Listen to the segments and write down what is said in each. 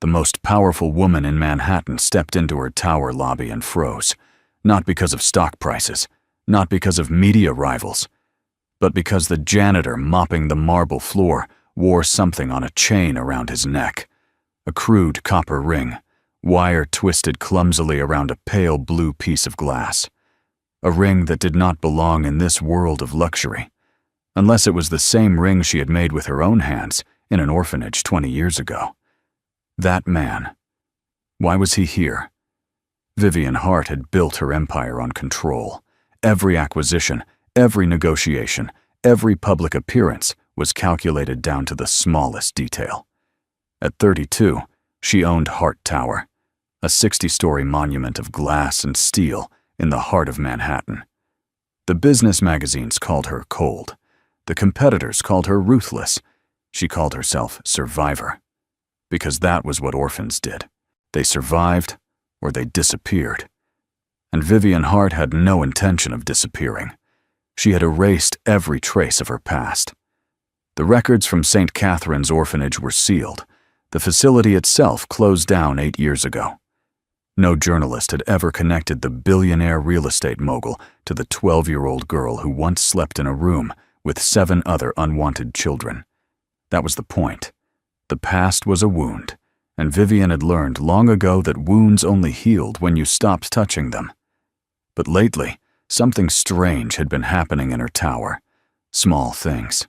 The most powerful woman in Manhattan stepped into her tower lobby and froze, not because of stock prices, not because of media rivals, but because the janitor mopping the marble floor wore something on a chain around his neck. A crude copper ring, wire twisted clumsily around a pale blue piece of glass. A ring that did not belong in this world of luxury, unless it was the same ring she had made with her own hands in an orphanage 20 years ago. That man. Why was he here? Vivian Hart had built her empire on control. Every acquisition, every negotiation, every public appearance was calculated down to the smallest detail. At 32, she owned Hart Tower, a 60-story monument of glass and steel in the heart of Manhattan. The business magazines called her cold. The competitors called her ruthless. She called herself Survivor, because that was what orphans did. They survived or they disappeared. And Vivian Hart had no intention of disappearing. She had erased every trace of her past. The records from St. Catherine's orphanage were sealed. The facility itself closed down 8 years ago. No journalist had ever connected the billionaire real estate mogul to the 12-year-old girl who once slept in a room with 7 other unwanted children. That was the point. The past was a wound, and Vivian had learned long ago that wounds only healed when you stopped touching them. But lately, something strange had been happening in her tower. Small things.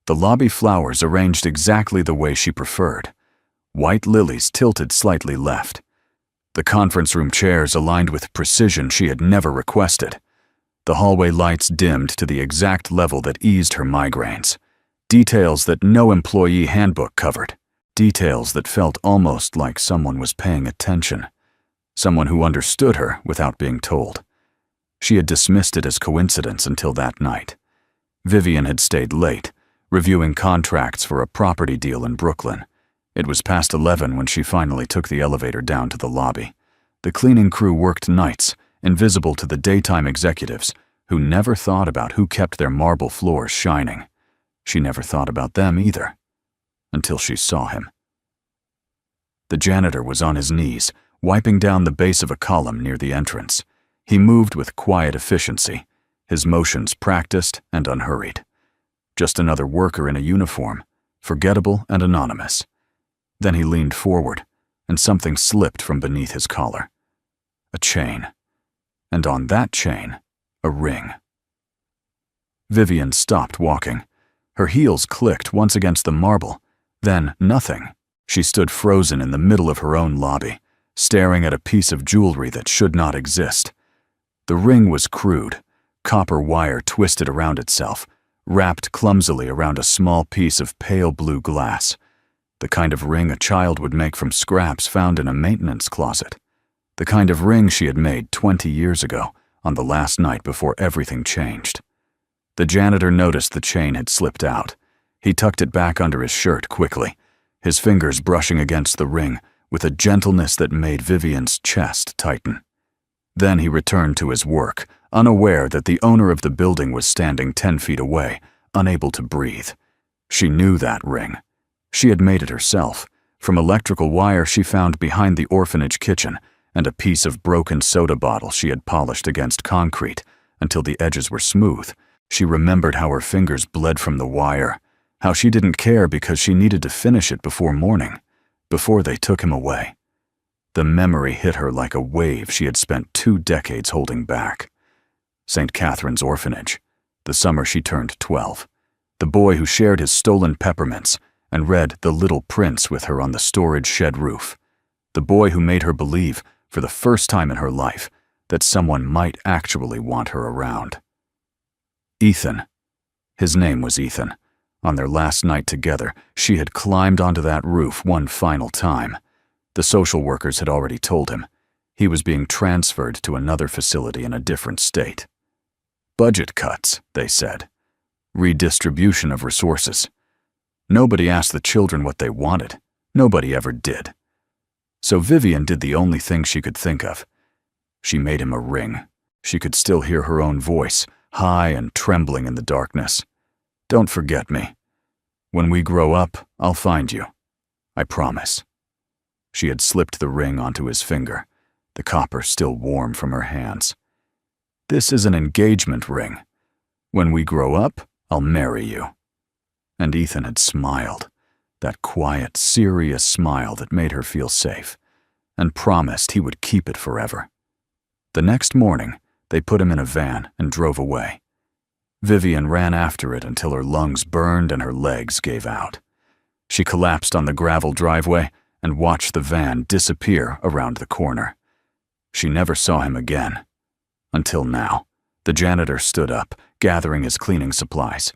The lobby flowers arranged exactly the way she preferred. White lilies tilted slightly left. The conference room chairs aligned with precision she had never requested. The hallway lights dimmed to the exact level that eased her migraines. Details that no employee handbook covered. Details that felt almost like someone was paying attention. Someone who understood her without being told. She had dismissed it as coincidence until that night. Vivian had stayed late, reviewing contracts for a property deal in Brooklyn. It was past 11 when she finally took the elevator down to the lobby. The cleaning crew worked nights, invisible to the daytime executives, who never thought about who kept their marble floors shining. She never thought about them either, until she saw him. The janitor was on his knees, wiping down the base of a column near the entrance. He moved with quiet efficiency, his motions practiced and unhurried. Just another worker in a uniform, forgettable and anonymous. Then he leaned forward, and something slipped from beneath his collar. A chain. And on that chain, a ring. Vivian stopped walking. Her heels clicked once against the marble, then nothing. She stood frozen in the middle of her own lobby, staring at a piece of jewelry that should not exist. The ring was crude, copper wire twisted around itself, wrapped clumsily around a small piece of pale blue glass. The kind of ring a child would make from scraps found in a maintenance closet. The kind of ring she had made 20 years ago, on the last night before everything changed. The janitor noticed the chain had slipped out. He tucked it back under his shirt quickly, his fingers brushing against the ring with a gentleness that made Vivian's chest tighten. Then he returned to his work, unaware that the owner of the building was standing 10 feet away, unable to breathe. She knew that ring. She had made it herself, from electrical wire she found behind the orphanage kitchen and a piece of broken soda bottle she had polished against concrete until the edges were smooth. She remembered how her fingers bled from the wire, how she didn't care because she needed to finish it before morning, before they took him away. The memory hit her like a wave she had spent 2 decades holding back. St. Catherine's orphanage, the summer she turned 12. The boy who shared his stolen peppermints and read The Little Prince with her on the storage shed roof. The boy who made her believe, for the first time in her life, that someone might actually want her around. Ethan. His name was Ethan. On their last night together, she had climbed onto that roof one final time. The social workers had already told him. He was being transferred to another facility in a different state. Budget cuts, they said. Redistribution of resources. Nobody asked the children what they wanted. Nobody ever did. So Vivian did the only thing she could think of. She made him a ring. She could still hear her own voice, high and trembling in the darkness. Don't forget me. When we grow up, I'll find you. I promise. She had slipped the ring onto his finger, the copper still warm from her hands. "This is an engagement ring. When we grow up, I'll marry you." And Ethan had smiled, that quiet, serious smile that made her feel safe, and promised he would keep it forever. The next morning, they put him in a van and drove away. Vivian ran after it until her lungs burned and her legs gave out. She collapsed on the gravel driveway and watched the van disappear around the corner. She never saw him again. Until now. The janitor stood up, gathering his cleaning supplies.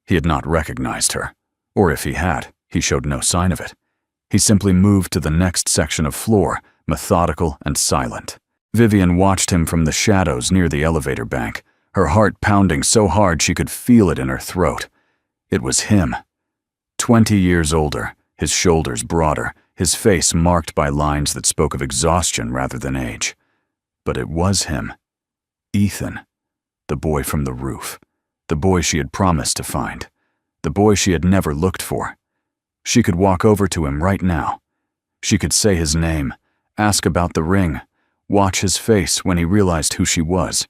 He had not recognized her, or if he had, he showed no sign of it. He simply moved to the next section of floor, methodical and silent. Vivian watched him from the shadows near the elevator bank, her heart pounding so hard she could feel it in her throat. It was him. 20 years older, his shoulders broader, his face marked by lines that spoke of exhaustion rather than age. But it was him. Ethan. The boy from the roof. The boy she had promised to find. The boy she had never looked for. She could walk over to him right now. She could say his name, ask about the ring, watch his face when he realized who she was.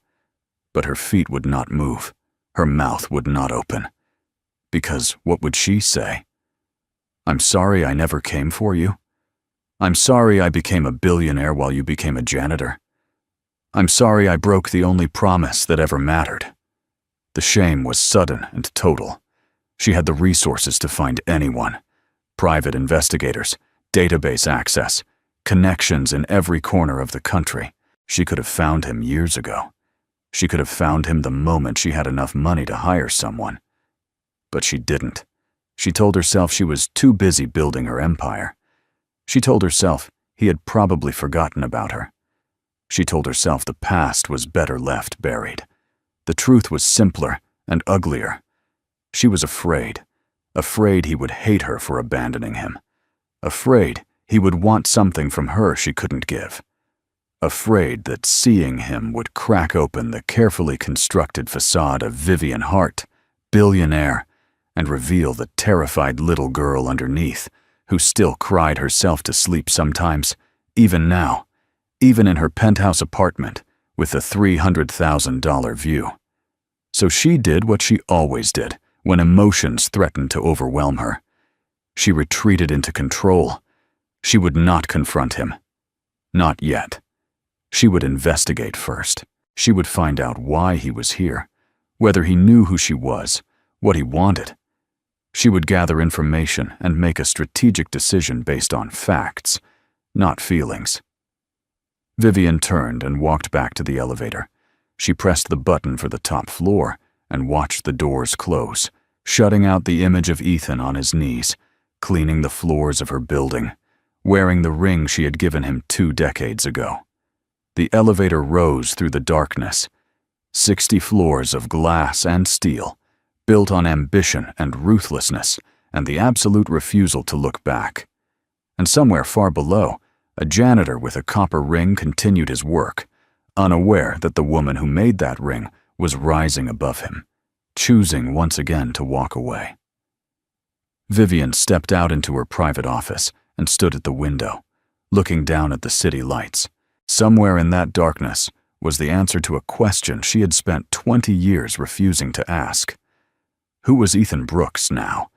But her feet would not move. Her mouth would not open. Because what would she say? "I'm sorry I never came for you. I'm sorry I became a billionaire while you became a janitor. I'm sorry I broke the only promise that ever mattered." The shame was sudden and total. She had the resources to find anyone. Private investigators, database access, connections in every corner of the country. She could have found him years ago. She could have found him the moment she had enough money to hire someone. But she didn't. She told herself she was too busy building her empire. She told herself he had probably forgotten about her. She told herself the past was better left buried. The truth was simpler and uglier. She was afraid he would hate her for abandoning him. Afraid he would want something from her she couldn't give. Afraid that seeing him would crack open the carefully constructed facade of Vivian Hart, billionaire, and reveal the terrified little girl underneath, who still cried herself to sleep sometimes, even now. Even in her penthouse apartment with the $300,000 view. So she did what she always did when emotions threatened to overwhelm her. She retreated into control. She would not confront him. Not yet. She would investigate first. She would find out why he was here, whether he knew who she was, what he wanted. She would gather information and make a strategic decision based on facts, not feelings. Vivian turned and walked back to the elevator. She pressed the button for the top floor and watched the doors close, shutting out the image of Ethan on his knees, cleaning the floors of her building, wearing the ring she had given him 2 decades ago. The elevator rose through the darkness. 60 floors of glass and steel, built on ambition and ruthlessness and the absolute refusal to look back. And somewhere far below, a janitor with a copper ring continued his work, unaware that the woman who made that ring was rising above him, choosing once again to walk away. Vivian stepped out into her private office and stood at the window, looking down at the city lights. Somewhere in that darkness was the answer to a question she had spent 20 years refusing to ask. Who was Ethan Brooks now?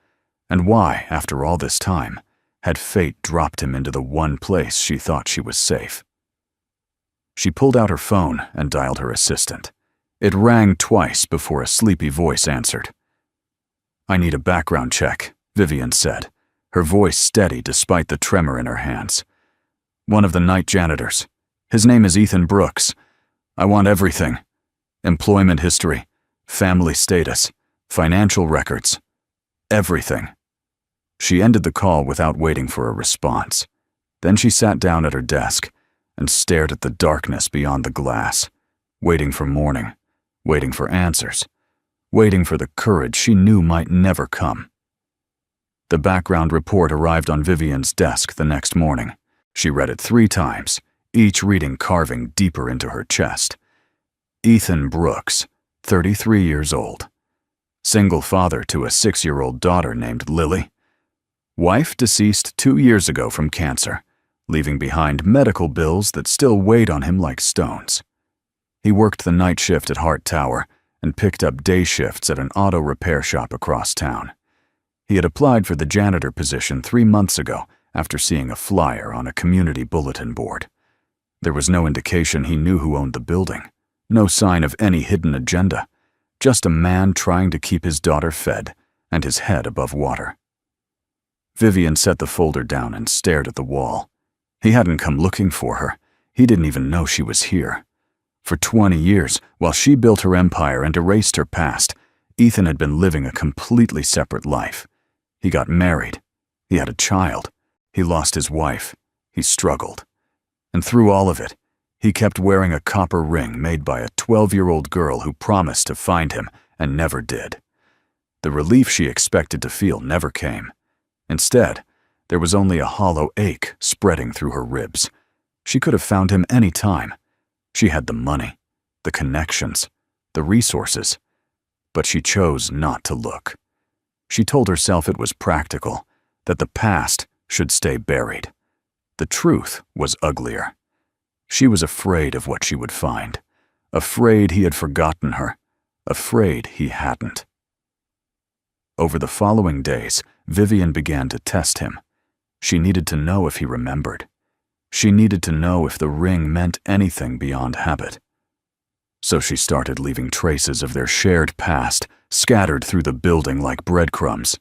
And why, after all this time, had fate dropped him into the one place she thought she was safe? She pulled out her phone and dialed her assistant. It rang twice before a sleepy voice answered. "I need a background check," Vivian said, her voice steady despite the tremor in her hands. "One of the night janitors. His name is Ethan Brooks. I want everything. Employment history, family status, financial records. Everything." She ended the call without waiting for a response. Then she sat down at her desk and stared at the darkness beyond the glass, waiting for morning, waiting for answers, waiting for the courage she knew might never come. The background report arrived on Vivian's desk the next morning. She read it 3 times, each reading carving deeper into her chest. Ethan Brooks, 33 years old. Single father to a 6-year-old daughter named Lily. Wife deceased 2 years ago from cancer. leaving behind medical bills that still weighed on him like stones. He worked the night shift at Hart Tower and picked up day shifts at an auto repair shop across town. He had applied for the janitor position 3 months ago after seeing a flyer on a community bulletin board. There was no indication he knew who owned the building, no sign of any hidden agenda, just a man trying to keep his daughter fed and his head above water. Vivian set the folder down and stared at the wall. He hadn't come looking for her. He didn't even know she was here. For 20 years, while she built her empire and erased her past, Ethan had been living a completely separate life. He got married. He had a child. He lost his wife. He struggled. And through all of it, he kept wearing a copper ring made by a 12-year-old girl who promised to find him and never did. The relief she expected to feel never came. Instead, there was only a hollow ache spreading through her ribs. She could have found him any time. She had the money, the connections, the resources. But she chose not to look. She told herself it was practical, that the past should stay buried. The truth was uglier. She was afraid of what she would find, afraid he had forgotten her, afraid he hadn't. Over the following days, Vivian began to test him. She needed to know if he remembered. She needed to know if the ring meant anything beyond habit. So she started leaving traces of their shared past scattered through the building like breadcrumbs.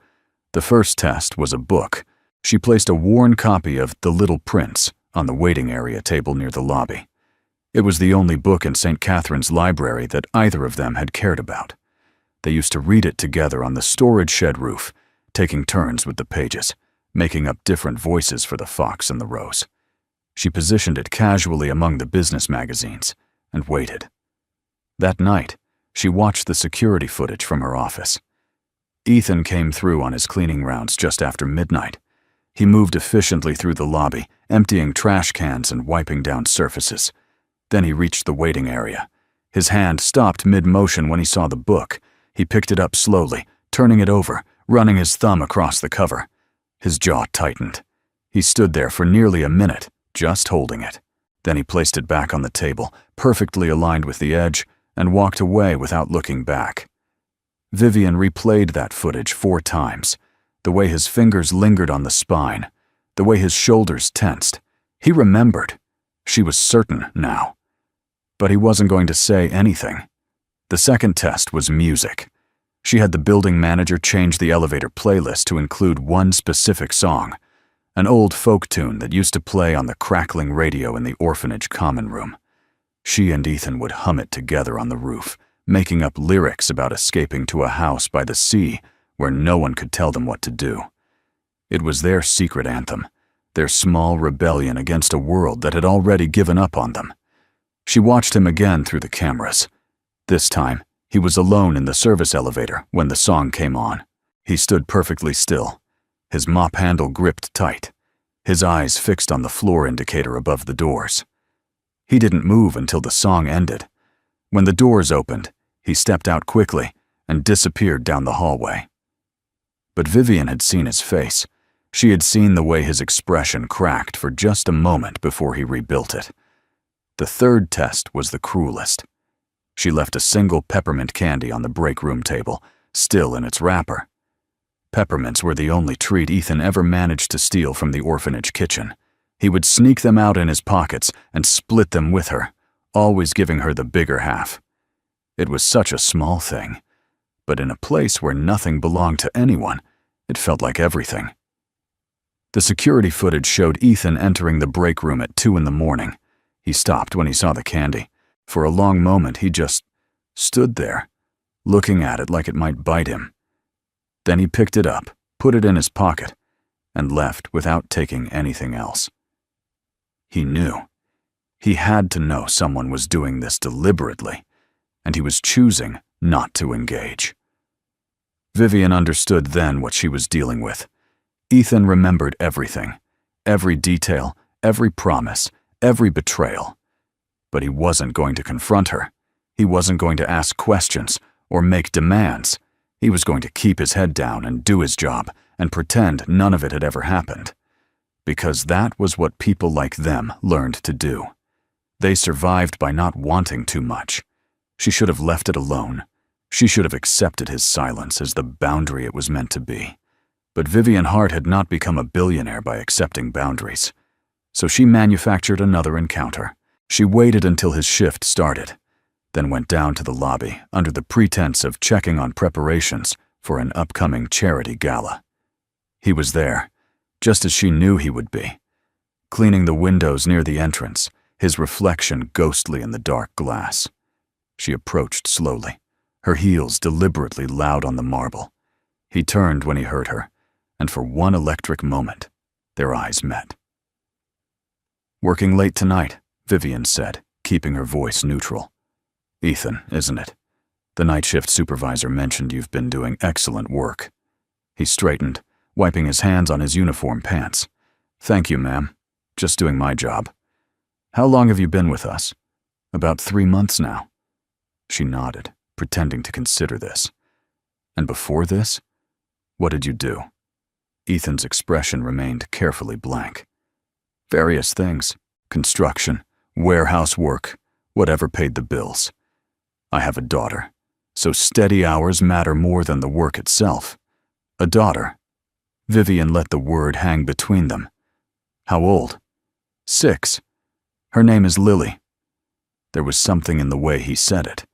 The first test was a book. She placed a worn copy of The Little Prince on the waiting area table near the lobby. It was the only book in St. Catherine's library that either of them had cared about. They used to read it together on the storage shed roof, taking turns with the pages, making up different voices for the fox and the rose. She positioned it casually among the business magazines and waited. That night, she watched the security footage from her office. Ethan came through on his cleaning rounds just after midnight. He moved efficiently through the lobby, emptying trash cans and wiping down surfaces. Then he reached the waiting area. His hand stopped mid-motion when he saw the book. He picked it up slowly, turning it over, running his thumb across the cover. His jaw tightened. He stood there for nearly a minute, just holding it. Then he placed it back on the table, perfectly aligned with the edge, and walked away without looking back. Vivian replayed that footage 4 times. The way his fingers lingered on the spine, the way his shoulders tensed. He remembered. She was certain now. But he wasn't going to say anything. The second test was music. She had the building manager change the elevator playlist to include one specific song, an old folk tune that used to play on the crackling radio in the orphanage common room. She and Ethan would hum it together on the roof, making up lyrics about escaping to a house by the sea where no one could tell them what to do. It was their secret anthem, their small rebellion against a world that had already given up on them. She watched him again through the cameras. This time, he was alone in the service elevator when the song came on. He stood perfectly still, his mop handle gripped tight, his eyes fixed on the floor indicator above the doors. He didn't move until the song ended. When the doors opened, he stepped out quickly and disappeared down the hallway. But Vivian had seen his face. She had seen the way his expression cracked for just a moment before he rebuilt it. The third test was the cruelest. She left a single peppermint candy on the break room table, still in its wrapper. Peppermints were the only treat Ethan ever managed to steal from the orphanage kitchen. He would sneak them out in his pockets and split them with her, always giving her the bigger half. It was such a small thing, but in a place where nothing belonged to anyone, it felt like everything. The security footage showed Ethan entering the break room at 2 a.m. He stopped when he saw the candy. For a long moment, he just stood there, looking at it like it might bite him. Then he picked it up, put it in his pocket, and left without taking anything else. He knew. He had to know someone was doing this deliberately, and he was choosing not to engage. Vivian understood then what she was dealing with. Ethan remembered everything, every detail, every promise, every betrayal. But he wasn't going to confront her. He wasn't going to ask questions or make demands. He was going to keep his head down and do his job and pretend none of it had ever happened. Because that was what people like them learned to do. They survived by not wanting too much. She should have left it alone. She should have accepted his silence as the boundary it was meant to be. But Vivian Hart had not become a billionaire by accepting boundaries. So she manufactured another encounter. She waited until his shift started, then went down to the lobby under the pretense of checking on preparations for an upcoming charity gala. He was there, just as she knew he would be, cleaning the windows near the entrance, his reflection ghostly in the dark glass. She approached slowly, her heels deliberately loud on the marble. He turned when he heard her, and for one electric moment, their eyes met. "Working late tonight," Vivian said, keeping her voice neutral. "Ethan, isn't it? The night shift supervisor mentioned you've been doing excellent work." He straightened, wiping his hands on his uniform pants. "Thank you, ma'am. Just doing my job. How long have you been with us?" "About 3 months now." She nodded, pretending to consider this. "And before this? What did you do?" Ethan's expression remained carefully blank. "Various things. Construction, warehouse work, whatever paid the bills. I have a daughter, so steady hours matter more than the work itself." "A daughter?" Vivian let the word hang between them. "How old?" "6. Her name is Lily." There was something in the way he said it,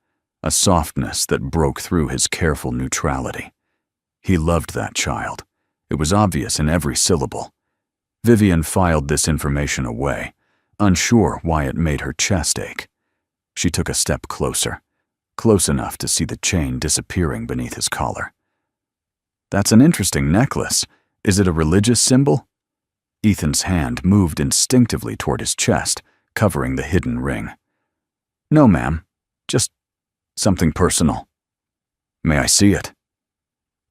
a softness that broke through his careful neutrality. He loved that child. It was obvious in every syllable. Vivian filed this information away, unsure why it made her chest ache. She took a step closer, close enough to see the chain disappearing beneath his collar. "That's an interesting necklace. Is it a religious symbol?" Ethan's hand moved instinctively toward his chest, covering the hidden ring. "No, ma'am. Just something personal." "May I see it?"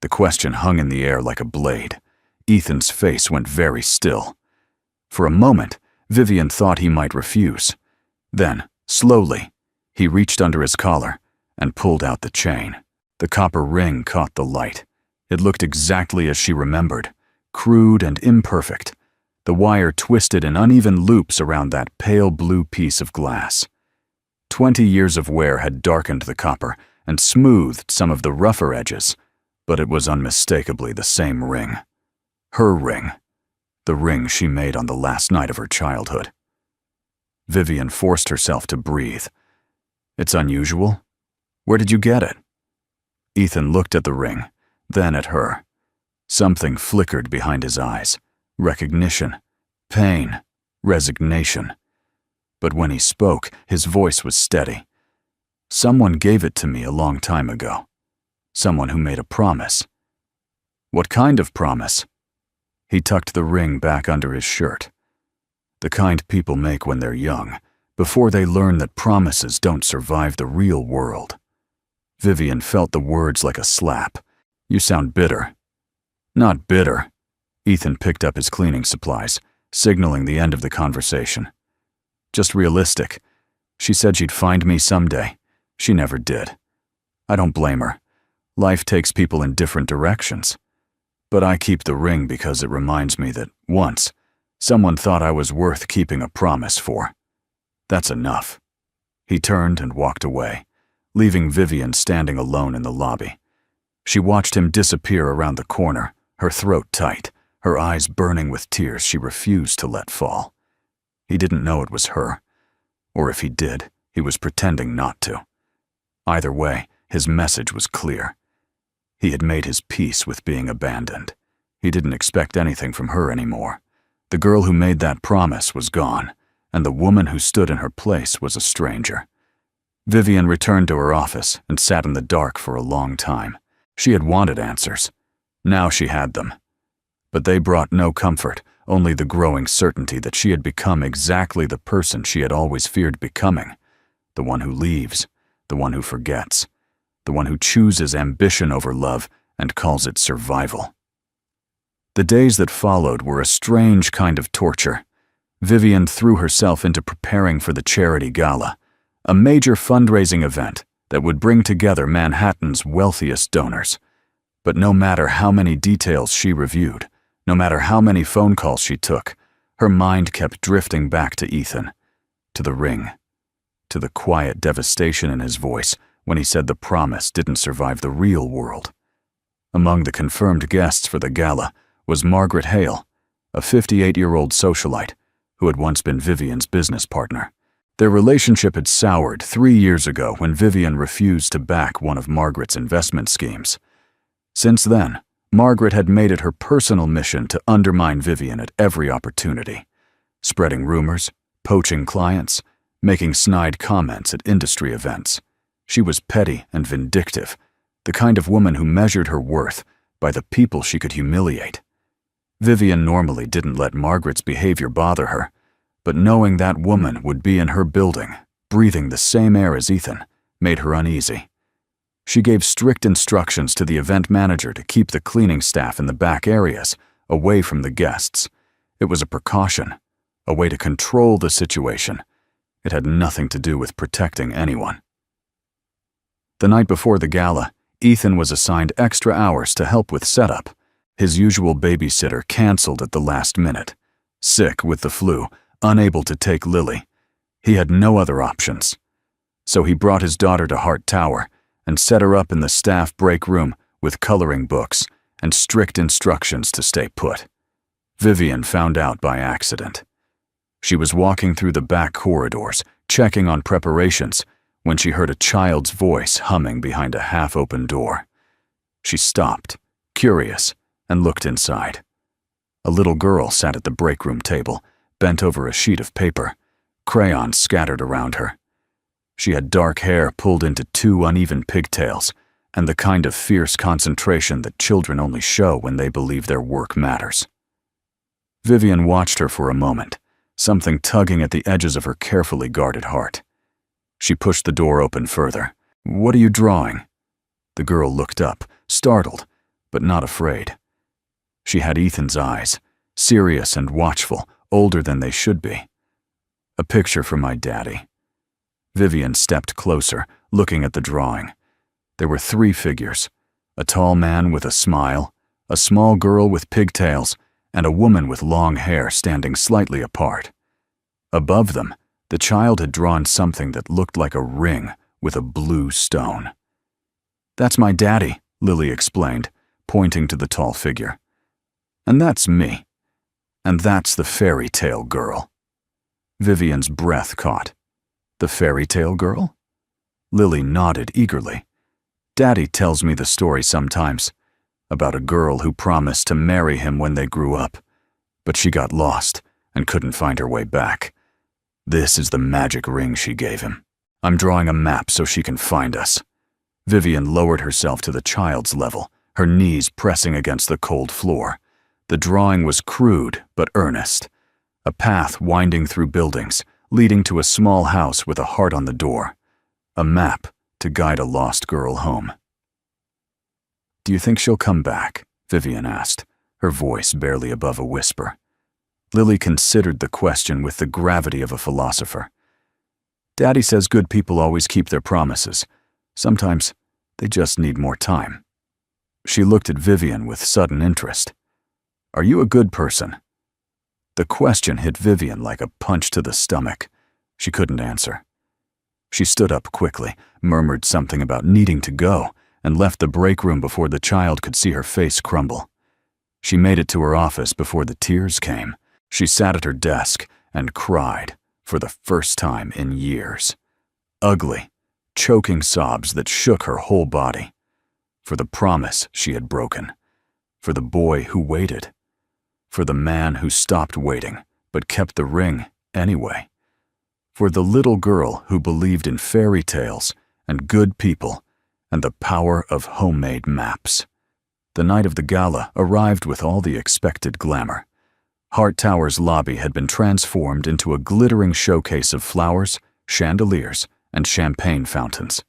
The question hung in the air like a blade. Ethan's face went very still. For a moment, Vivian thought he might refuse. Then, slowly, he reached under his collar and pulled out the chain. The copper ring caught the light. It looked exactly as she remembered, crude and imperfect, the wire twisted in uneven loops around that pale blue piece of glass. 20 years of wear had darkened the copper and smoothed some of the rougher edges, but it was unmistakably the same ring. Her ring. The ring she made on the last night of her childhood. Vivian forced herself to breathe. "It's unusual. Where did you get it?" Ethan looked at the ring, then at her. Something flickered behind his eyes. Recognition, pain, resignation. But when he spoke, his voice was steady. "Someone gave it to me a long time ago. Someone who made a promise." "What kind of promise?" He tucked the ring back under his shirt. "The kind people make when they're young, before they learn that promises don't survive the real world." Vivian felt the words like a slap. "You sound bitter." "Not bitter." Ethan picked up his cleaning supplies, signaling the end of the conversation. "Just realistic. She said she'd find me someday. She never did. I don't blame her. Life takes people in different directions. But I keep the ring because it reminds me that once, someone thought I was worth keeping a promise for. That's enough." He turned and walked away, leaving Vivian standing alone in the lobby. She watched him disappear around the corner, her throat tight, her eyes burning with tears she refused to let fall. He didn't know it was her, or if he did, he was pretending not to. Either way, his message was clear. He had made his peace with being abandoned. He didn't expect anything from her anymore. The girl who made that promise was gone, and the woman who stood in her place was a stranger. Vivian returned to her office and sat in the dark for a long time. She had wanted answers. Now she had them. But they brought no comfort, only the growing certainty that she had become exactly the person she had always feared becoming. The one who leaves, the one who forgets, the one who chooses ambition over love and calls it survival. The days that followed were a strange kind of torture. Vivian threw herself into preparing for the charity gala, a major fundraising event that would bring together Manhattan's wealthiest donors. But no matter how many details she reviewed, no matter how many phone calls she took, Her mind kept drifting back to Ethan, to the ring, to the quiet devastation in his voice when he said the promise didn't survive the real world. Among the confirmed guests for the gala was Margaret Hale, a 58-year-old socialite who had once been Vivian's business partner. Their relationship had soured 3 years ago when Vivian refused to back one of Margaret's investment schemes. Since then, Margaret had made it her personal mission to undermine Vivian at every opportunity, spreading rumors, poaching clients, making snide comments at industry events. She was petty and vindictive, the kind of woman who measured her worth by the people she could humiliate. Vivian normally didn't let Margaret's behavior bother her, but knowing that woman would be in her building, breathing the same air as Ethan, made her uneasy. She gave strict instructions to the event manager to keep the cleaning staff in the back areas, away from the guests. It was a precaution, a way to control the situation. It had nothing to do with protecting anyone. The night before the gala, Ethan was assigned extra hours to help with setup. His usual babysitter canceled at the last minute. Sick with the flu, unable to take Lily. He had no other options. So he brought his daughter to Hart Tower and set her up in the staff break room with coloring books and strict instructions to stay put. Vivian found out by accident. She was walking through the back corridors, checking on preparations, when she heard a child's voice humming behind a half-open door. She stopped, curious, and looked inside. A little girl sat at the break room table, bent over a sheet of paper, crayons scattered around her. She had dark hair pulled into 2 uneven pigtails, and the kind of fierce concentration that children only show when they believe their work matters. Vivian watched her for a moment, something tugging at the edges of her carefully guarded heart. She pushed the door open further. "What are you drawing?" The girl looked up, startled, but not afraid. She had Ethan's eyes, serious and watchful, older than they should be. "A picture for my daddy." Vivian stepped closer, looking at the drawing. There were 3 figures: a tall man with a smile, a small girl with pigtails, and a woman with long hair standing slightly apart. Above them, the child had drawn something that looked like a ring with a blue stone. "That's my daddy," Lily explained, pointing to the tall figure. "And that's me. And that's the fairy tale girl." Vivian's breath caught. "The fairy tale girl?" Lily nodded eagerly. "Daddy tells me the story sometimes, about a girl who promised to marry him when they grew up, but she got lost and couldn't find her way back. This is the magic ring she gave him. I'm drawing a map so she can find us." Vivian lowered herself to the child's level, her knees pressing against the cold floor. The drawing was crude but earnest. A path winding through buildings, leading to a small house with a heart on the door. A map to guide a lost girl home. "Do you think she'll come back?" Vivian asked, her voice barely above a whisper. Lily considered the question with the gravity of a philosopher. "Daddy says good people always keep their promises. Sometimes they just need more time." She looked at Vivian with sudden interest. "Are you a good person?" The question hit Vivian like a punch to the stomach. She couldn't answer. She stood up quickly, murmured something about needing to go, and left the break room before the child could see her face crumble. She made it to her office before the tears came. She sat at her desk and cried for the first time in years. Ugly, choking sobs that shook her whole body. For the promise she had broken. For the boy who waited. For the man who stopped waiting but kept the ring anyway. For the little girl who believed in fairy tales and good people and the power of homemade maps. The night of the gala arrived with all the expected glamour. Hart Tower's lobby had been transformed into a glittering showcase of flowers, chandeliers, and champagne fountains.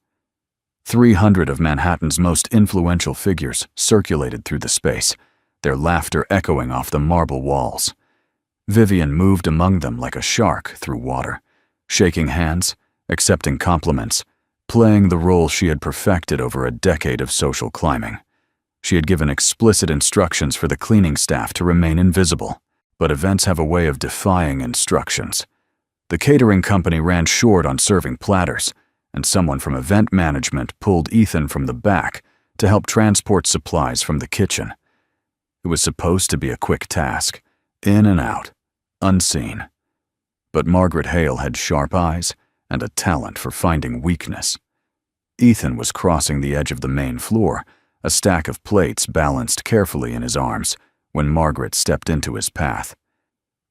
300 of Manhattan's most influential figures circulated through the space, their laughter echoing off the marble walls. Vivian moved among them like a shark through water, shaking hands, accepting compliments, playing the role she had perfected over a decade of social climbing. She had given explicit instructions for the cleaning staff to remain invisible. But events have a way of defying instructions. The catering company ran short on serving platters, and someone from event management pulled Ethan from the back to help transport supplies from the kitchen. It was supposed to be a quick task, in and out, unseen. But Margaret Hale had sharp eyes and a talent for finding weakness. Ethan was crossing the edge of the main floor, a stack of plates balanced carefully in his arms, when Margaret stepped into his path.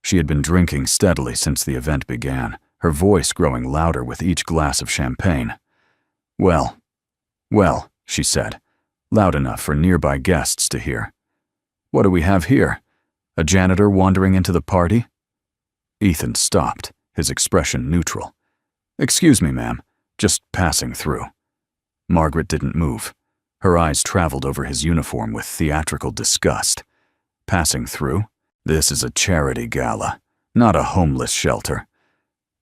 She had been drinking steadily since the event began, her voice growing louder with each glass of champagne. Well, she said, loud enough for nearby guests to hear. What do we have here? A janitor wandering into the party? Ethan stopped, his expression neutral. Excuse me, ma'am, just passing through. Margaret didn't move. Her eyes traveled over his uniform with theatrical disgust. Passing through? This is a charity gala, not a homeless shelter.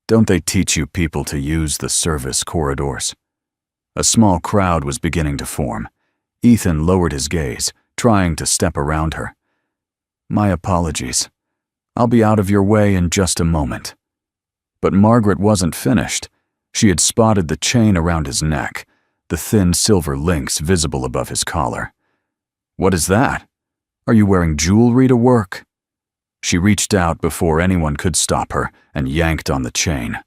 Don't they teach you people to use the service corridors? A small crowd was beginning to form. Ethan lowered his gaze, trying to step around her. My apologies. I'll be out of your way in just a moment. But Margaret wasn't finished. She had spotted the chain around his neck, the thin silver links visible above his collar. What is that? Are you wearing jewelry to work? She reached out before anyone could stop her and yanked on the chain.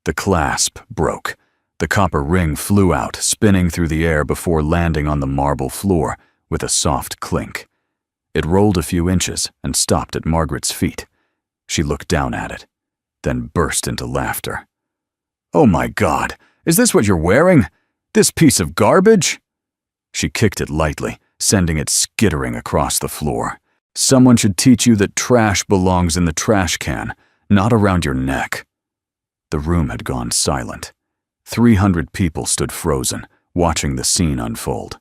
The clasp broke. The copper ring flew out, spinning through the air before landing on the marble floor with a soft clink. It rolled a few inches and stopped at Margaret's feet. She looked down at it, then burst into laughter. Oh my God, is this what you're wearing? This piece of garbage? She kicked it lightly, sending it skittering across the floor. Someone should teach you that trash belongs in the trash can, not around your neck. The room had gone silent. 300 people stood frozen, watching the scene unfold.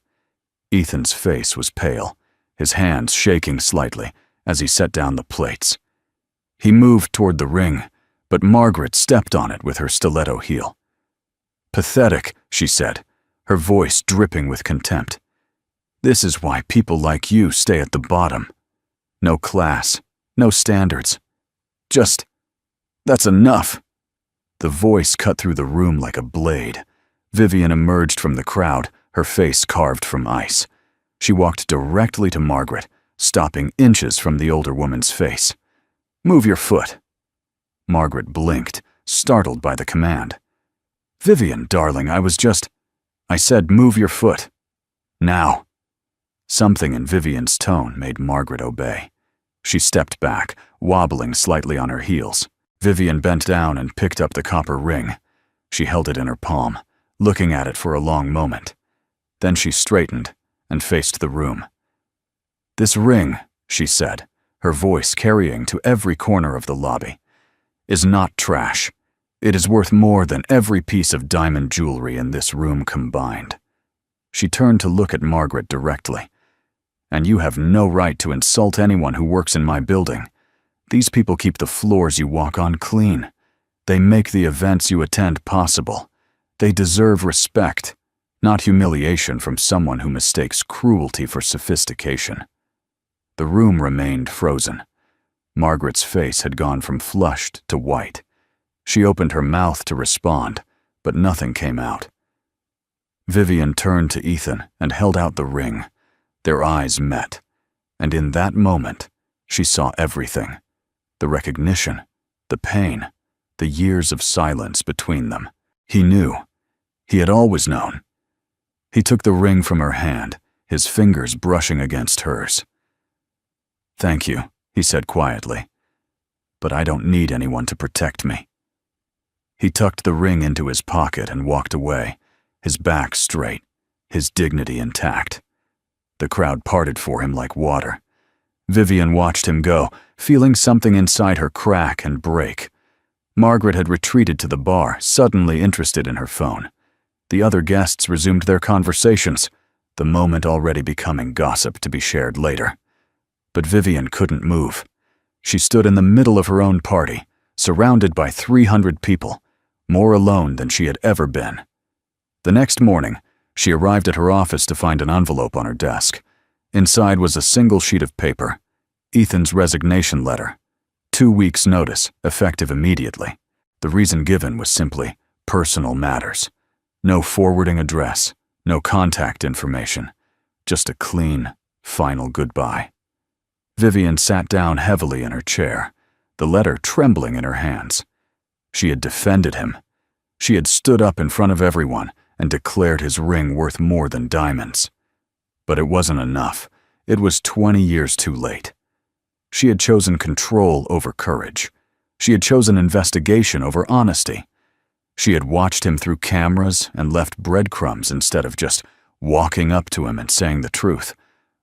Ethan's face was pale, his hands shaking slightly as he set down the plates. He moved toward the ring, but Margaret stepped on it with her stiletto heel. Pathetic, she said, her voice dripping with contempt. This is why people like you stay at the bottom. No class, no standards. Just, that's enough. The voice cut through the room like a blade. Vivian emerged from the crowd, her face carved from ice. She walked directly to Margaret, stopping inches from the older woman's face. Move your foot. Margaret blinked, startled by the command. Vivian, darling, I said move your foot. Now. Something in Vivian's tone made Margaret obey. She stepped back, wobbling slightly on her heels. Vivian bent down and picked up the copper ring. She held it in her palm, looking at it for a long moment. Then she straightened and faced the room. This ring, she said, her voice carrying to every corner of the lobby, is not trash. It is worth more than every piece of diamond jewelry in this room combined. She turned to look at Margaret directly. And you have no right to insult anyone who works in my building. These people keep the floors you walk on clean. They make the events you attend possible. They deserve respect, not humiliation from someone who mistakes cruelty for sophistication. The room remained frozen. Margaret's face had gone from flushed to white. She opened her mouth to respond, but nothing came out. Vivian turned to Ethan and held out the ring. Their eyes met, and in that moment, she saw everything. The recognition, the pain, the years of silence between them. He knew. He had always known. He took the ring from her hand, his fingers brushing against hers. Thank you, he said quietly, but I don't need anyone to protect me. He tucked the ring into his pocket and walked away, his back straight, his dignity intact. The crowd parted for him like water. Vivian watched him go, feeling something inside her crack and break. Margaret had retreated to the bar, suddenly interested in her phone. The other guests resumed their conversations, the moment already becoming gossip to be shared later. But Vivian couldn't move. She stood in the middle of her own party, surrounded by 300 people, more alone than she had ever been. The next morning, she arrived at her office to find an envelope on her desk. Inside was a single sheet of paper, Ethan's resignation letter, 2 weeks' notice, effective immediately. The reason given was simply personal matters. No forwarding address, no contact information, just a clean, final goodbye. Vivian sat down heavily in her chair, the letter trembling in her hands. She had defended him. She had stood up in front of everyone and declared his ring worth more than diamonds. But it wasn't enough. It was 20 years too late. She had chosen control over courage. She had chosen investigation over honesty. She had watched him through cameras and left breadcrumbs instead of just walking up to him and saying the truth.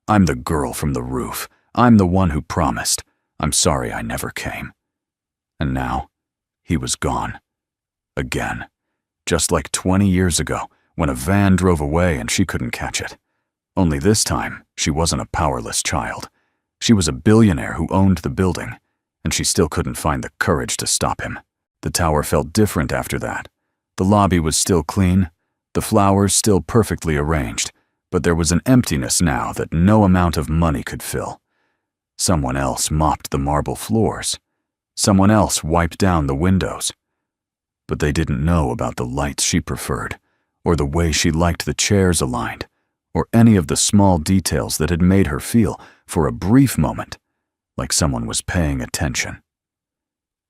"I'm the girl from the roof. I'm the one who promised. I'm sorry I never came." And now, he was gone. Again. Just like 20 years ago, when a van drove away and she couldn't catch it. Only this time, she wasn't a powerless child. She was a billionaire who owned the building, and she still couldn't find the courage to stop him. The tower felt different after that. The lobby was still clean, the flowers still perfectly arranged, but there was an emptiness now that no amount of money could fill. Someone else mopped the marble floors. Someone else wiped down the windows. But they didn't know about the lights she preferred, or the way she liked the chairs aligned, or any of the small details that had made her feel, for a brief moment, like someone was paying attention.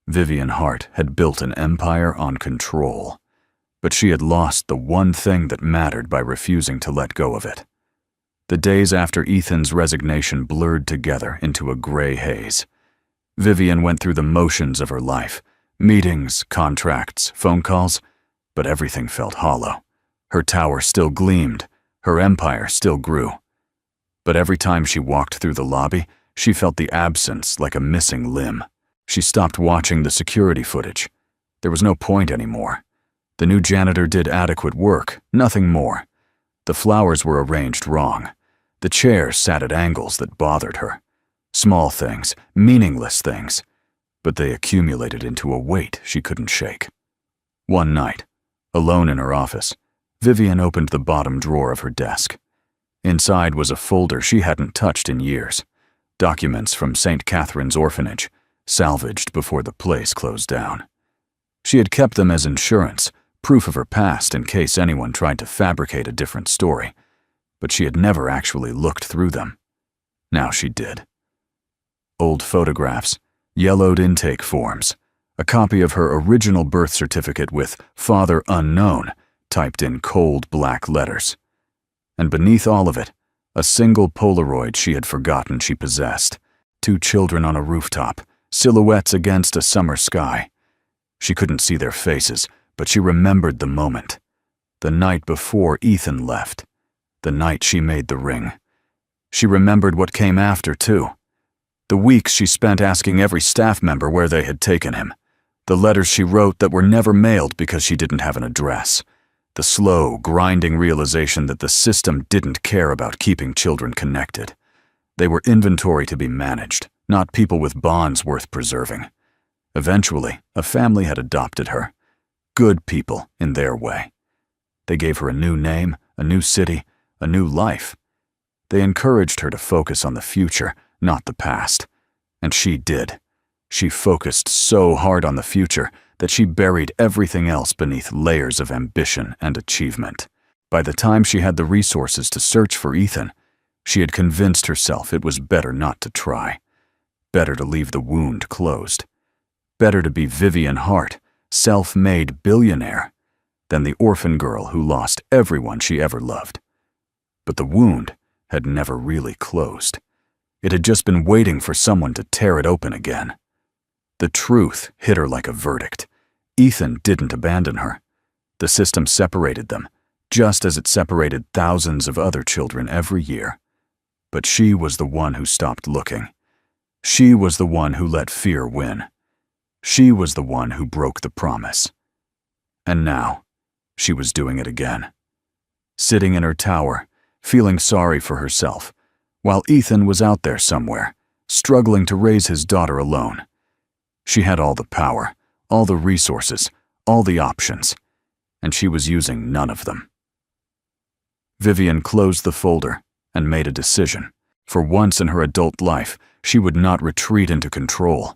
Vivian Hart had built an empire on control, but she had lost the one thing that mattered by refusing to let go of it. The days after Ethan's resignation blurred together into a gray haze. Vivian went through the motions of her life, meetings, contracts, phone calls, but everything felt hollow. Her tower still gleamed, her empire still grew. But every time she walked through the lobby, she felt the absence like a missing limb. She stopped watching the security footage. There was no point anymore. The new janitor did adequate work, nothing more. The flowers were arranged wrong. The chairs sat at angles that bothered her. Small things, meaningless things, but they accumulated into a weight she couldn't shake. One night, alone in her office, Vivian opened the bottom drawer of her desk. Inside was a folder she hadn't touched in years. Documents from St. Catherine's orphanage, salvaged before the place closed down. She had kept them as insurance, proof of her past in case anyone tried to fabricate a different story, but she had never actually looked through them. Now she did. Old photographs, yellowed intake forms, a copy of her original birth certificate with "Father Unknown" typed in cold black letters. And beneath all of it, a single Polaroid she had forgotten she possessed. 2 children on a rooftop, silhouettes against a summer sky. She couldn't see their faces, but she remembered the moment. The night before Ethan left. The night she made the ring. She remembered what came after, too. The weeks she spent asking every staff member where they had taken him. The letters she wrote that were never mailed because she didn't have an address. The slow, grinding realization that the system didn't care about keeping children connected. They were inventory to be managed, not people with bonds worth preserving. Eventually, a family had adopted her. Good people in their way. They gave her a new name, a new city, a new life. They encouraged her to focus on the future, not the past. And she did. She focused so hard on the future that she buried everything else beneath layers of ambition and achievement. By the time she had the resources to search for Ethan, she had convinced herself it was better not to try. Better to leave the wound closed. Better to be Vivian Hart, self-made billionaire, than the orphan girl who lost everyone she ever loved. But the wound had never really closed. It had just been waiting for someone to tear it open again. The truth hit her like a verdict. Ethan didn't abandon her. The system separated them, just as it separated thousands of other children every year. But she was the one who stopped looking. She was the one who let fear win. She was the one who broke the promise. And now, she was doing it again. Sitting in her tower, feeling sorry for herself, while Ethan was out there somewhere, struggling to raise his daughter alone. She had all the power, all the resources, all the options, and she was using none of them. Vivian closed the folder and made a decision. For once in her adult life, she would not retreat into control.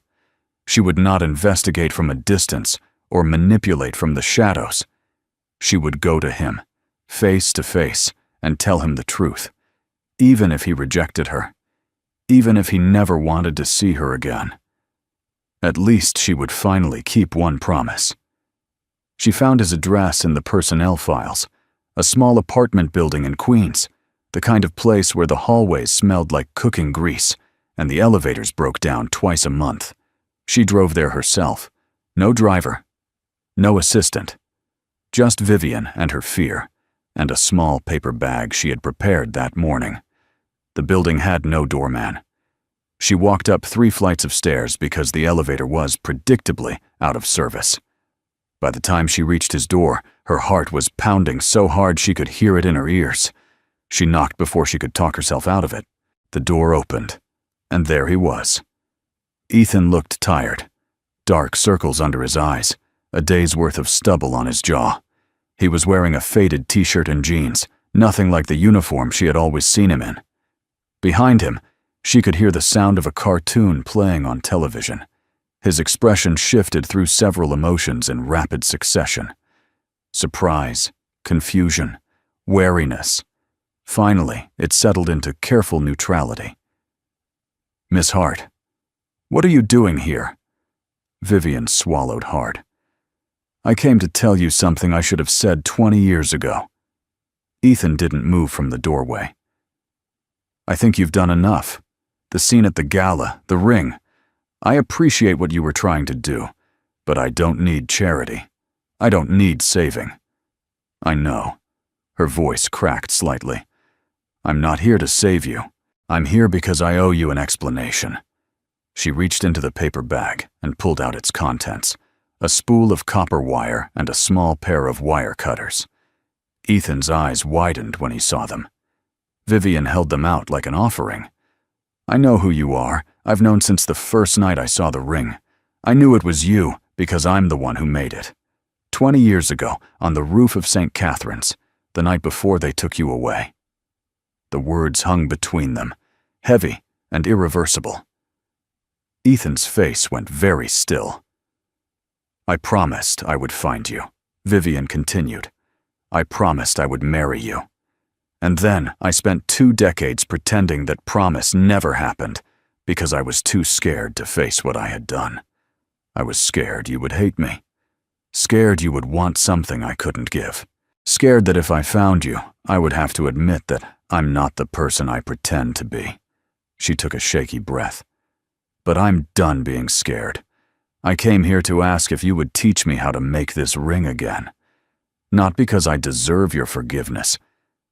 She would not investigate from a distance or manipulate from the shadows. She would go to him, face to face, and tell him the truth, even if he rejected her, even if he never wanted to see her again. At least she would finally keep one promise. She found his address in the personnel files, a small apartment building in Queens, the kind of place where the hallways smelled like cooking grease and the elevators broke down twice a month. She drove there herself. No driver, no assistant, just Vivian and her fear, and a small paper bag she had prepared that morning. The building had no doorman. She walked up 3 flights of stairs because the elevator was, predictably, out of service. By the time she reached his door, her heart was pounding so hard she could hear it in her ears. She knocked before she could talk herself out of it. The door opened, and there he was. Ethan looked tired, dark circles under his eyes, a day's worth of stubble on his jaw. He was wearing a faded t-shirt and jeans, nothing like the uniform she had always seen him in. Behind him, she could hear the sound of a cartoon playing on television. His expression shifted through several emotions in rapid succession. Surprise, confusion, wariness. Finally, it settled into careful neutrality. "Miss Hart, what are you doing here?" Vivian swallowed hard. "I came to tell you something I should have said 20 years ago." Ethan didn't move from the doorway. "I think you've done enough. The scene at the gala, the ring. I appreciate what you were trying to do, but I don't need charity. I don't need saving." "I know." Her voice cracked slightly. "I'm not here to save you. I'm here because I owe you an explanation." She reached into the paper bag and pulled out its contents, a spool of copper wire and a small pair of wire cutters. Ethan's eyes widened when he saw them. Vivian held them out like an offering. "I know who you are. I've known since the first night I saw the ring. I knew it was you because I'm the one who made it. 20 years ago, on the roof of St. Catherine's, the night before they took you away." The words hung between them, heavy and irreversible. Ethan's face went very still. "I promised I would find you," Vivian continued. "I promised I would marry you. And then I spent 2 decades pretending that promise never happened because I was too scared to face what I had done. I was scared you would hate me. Scared you would want something I couldn't give. Scared that if I found you, I would have to admit that I'm not the person I pretend to be." She took a shaky breath. "But I'm done being scared. I came here to ask if you would teach me how to make this ring again. Not because I deserve your forgiveness,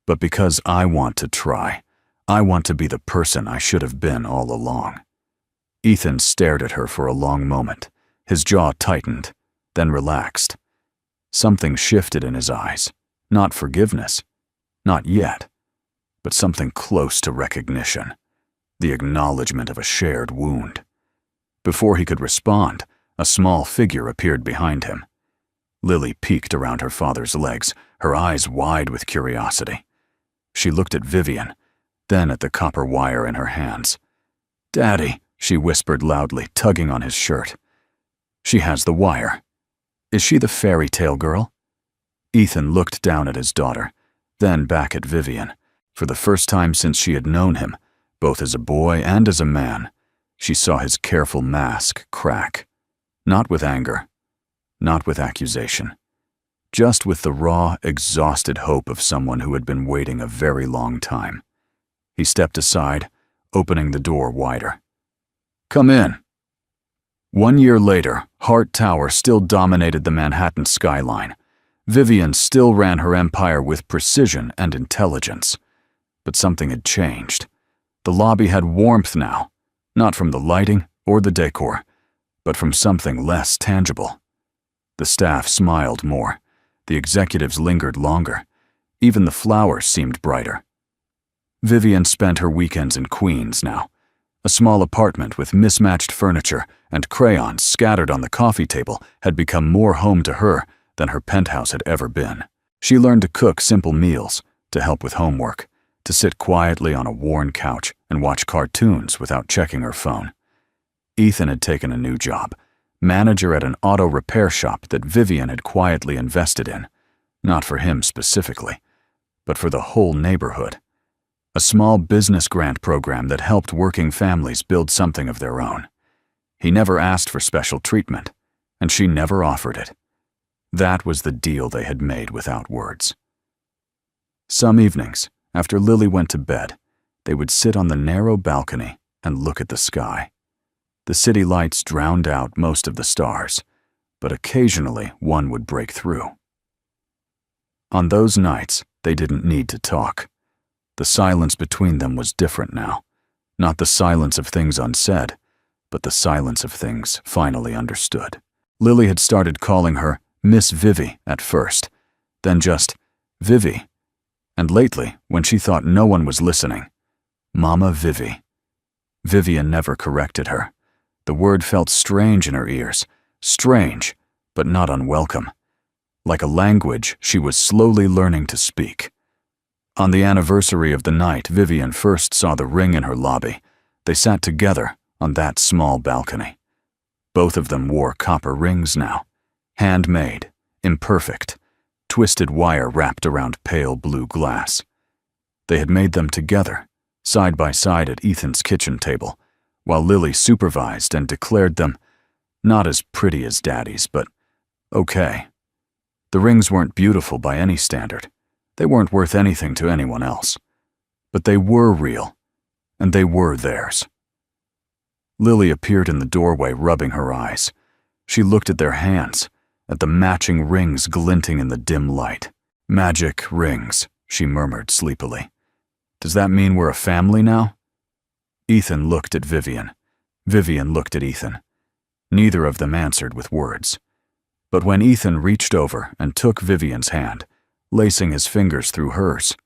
but because I want to try. I want to be the person I should have been all along." Ethan stared at her for a long moment. His jaw tightened, then relaxed. Something shifted in his eyes. Not forgiveness. Not yet. But something close to recognition. The acknowledgement of a shared wound. Before he could respond, a small figure appeared behind him. Lily peeked around her father's legs, her eyes wide with curiosity. She looked at Vivian, then at the copper wire in her hands. "Daddy," she whispered loudly, tugging on his shirt. "She has the wire. Is she the fairy tale girl?" Ethan looked down at his daughter, then back at Vivian. For the first time since she had known him, both as a boy and as a man, she saw his careful mask crack. Not with anger, not with accusation, just with the raw, exhausted hope of someone who had been waiting a very long time. He stepped aside, opening the door wider. "Come in." 1 year later, Hart Tower still dominated the Manhattan skyline. Vivian still ran her empire with precision and intelligence. But something had changed. The lobby had warmth now, not from the lighting or the decor, but from something less tangible. The staff smiled more. The executives lingered longer. Even the flowers seemed brighter. Vivian spent her weekends in Queens now. A small apartment with mismatched furniture and crayons scattered on the coffee table had become more home to her than her penthouse had ever been. She learned to cook simple meals, to help with homework, to sit quietly on a worn couch and watch cartoons without checking her phone. Ethan had taken a new job, manager at an auto repair shop that Vivian had quietly invested in, not for him specifically, but for the whole neighborhood. A small business grant program that helped working families build something of their own. He never asked for special treatment, and she never offered it. That was the deal they had made without words. Some evenings, after Lily went to bed, they would sit on the narrow balcony and look at the sky. The city lights drowned out most of the stars, but occasionally one would break through. On those nights, they didn't need to talk. The silence between them was different now. Not the silence of things unsaid, but the silence of things finally understood. Lily had started calling her Miss Vivi at first, then just Vivi, and lately, when she thought no one was listening, Mama Vivi. Vivian never corrected her. The word felt strange in her ears, strange, but not unwelcome, like a language she was slowly learning to speak. On the anniversary of the night Vivian first saw the ring in her lobby, they sat together on that small balcony. Both of them wore copper rings now, handmade, imperfect, twisted wire wrapped around pale blue glass. They had made them together, side by side at Ethan's kitchen table, while Lily supervised and declared them not as pretty as Daddy's, but okay. The rings weren't beautiful by any standard. They weren't worth anything to anyone else. But they were real, and they were theirs. Lily appeared in the doorway, rubbing her eyes. She looked at their hands, at the matching rings glinting in the dim light. Magic rings, she murmured sleepily. Does that mean we're a family now? Ethan looked at Vivian. Vivian looked at Ethan. Neither of them answered with words. But when Ethan reached over and took Vivian's hand, lacing his fingers through hers,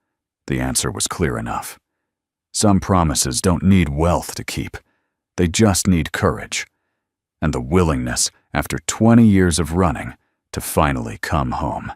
the answer was clear enough. Some promises don't need wealth to keep. They just need courage. And the willingness, after 20 years of running, to finally come home.